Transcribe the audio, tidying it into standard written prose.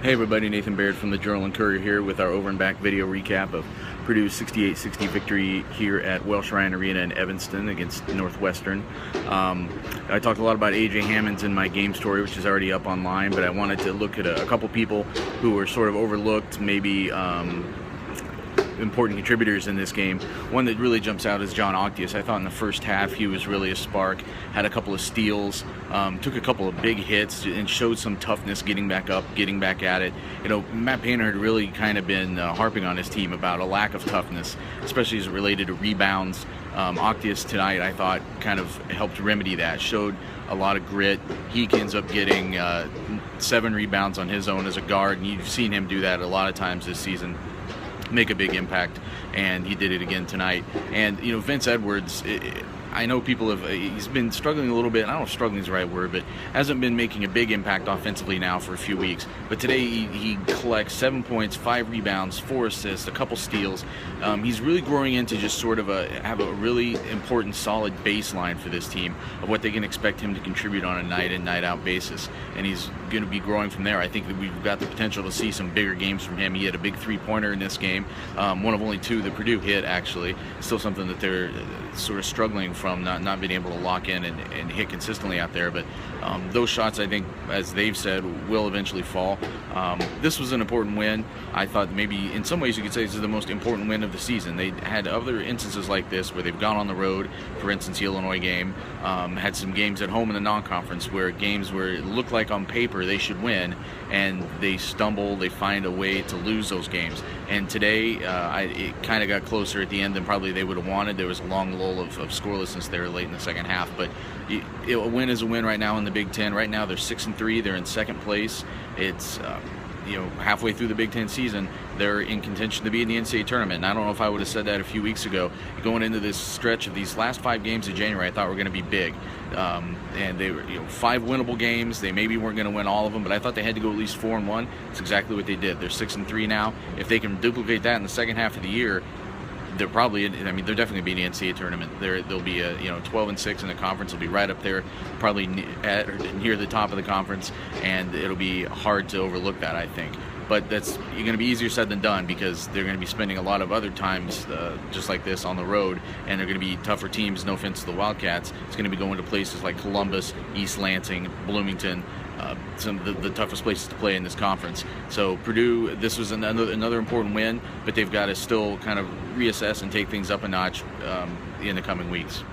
Hey everybody, Nathan Baird from the Journal and Courier here with our over and back video recap of Purdue's 68-60 victory here at Welsh Ryan Arena in Evanston against Northwestern. I talked a lot about A.J. Hammonds in my game story, which is already up online, but I wanted to look at a couple people who were sort of overlooked, maybe important contributors in this game. One that really jumps out is Jon Octeus. I thought in the first half he was really a spark, had a couple of steals, took a couple of big hits and showed some toughness getting back up, getting back at it. You know, Matt Painter had really kind of been harping on his team about a lack of toughness, especially as it related to rebounds. Octeus tonight, I thought, kind of helped remedy that, showed a lot of grit. He ends up getting 7 rebounds on his own as a guard, and you've seen him do that a lot of times this season, make a big impact, and he did it again tonight. And you know, Vince Edwards, I know people he's been struggling a little bit. I don't know if struggling is the right word, but hasn't been making a big impact offensively now for a few weeks. But today he collects 7 points, 5 rebounds, 4 assists, a couple steals. He's really growing into just sort of have a really important, solid baseline for this team of what they can expect him to contribute on a night in, night out basis. And he's going to be growing from there. I think that we've got the potential to see some bigger games from him. He had a big 3-pointer in this game, one of only 2 that Purdue hit, actually. Still something that they're sort of struggling from, not being able to lock in and hit consistently out there. But those shots, I think, as they've said, will eventually fall. This was an important win. I thought maybe in some ways you could say this is the most important win of the season. They had other instances like this where they've gone on the road, for instance, the Illinois game, had some games at home in the non-conference where games where it looked like on paper they should win, and they stumble, they find a way to lose those games. And today, it kind of got closer at the end than probably they would have wanted. There was a long lull of scorelessness there late in the second half, but a win is a win right now in the Big Ten. Right now they're 6-3, they're in second place. It's halfway through the Big Ten season, they're in contention to be in the NCAA tournament. And I don't know if I would have said that a few weeks ago. Going into this stretch of these last 5 games of January, I thought were going to be big. And they were 5 winnable games. They maybe weren't going to win all of them, but I thought they had to go at least 4-1. That's exactly what they did. They're 6-3 now. If they can duplicate that in the second half of the year, they're probably, they're definitely be in the NCAA tournament. They'll be 12-6 in the conference. They'll be right up there, probably at or near the top of the conference, and it'll be hard to overlook that, I think. But that's going to be easier said than done, because they're going to be spending a lot of other times just like this on the road, and they're going to be tougher teams. No offense to the Wildcats. It's going to be going to places like Columbus, East Lansing, Bloomington, some of the toughest places to play in this conference. So Purdue, this was another important win, but they've got to still kind of reassess and take things up a notch in the coming weeks.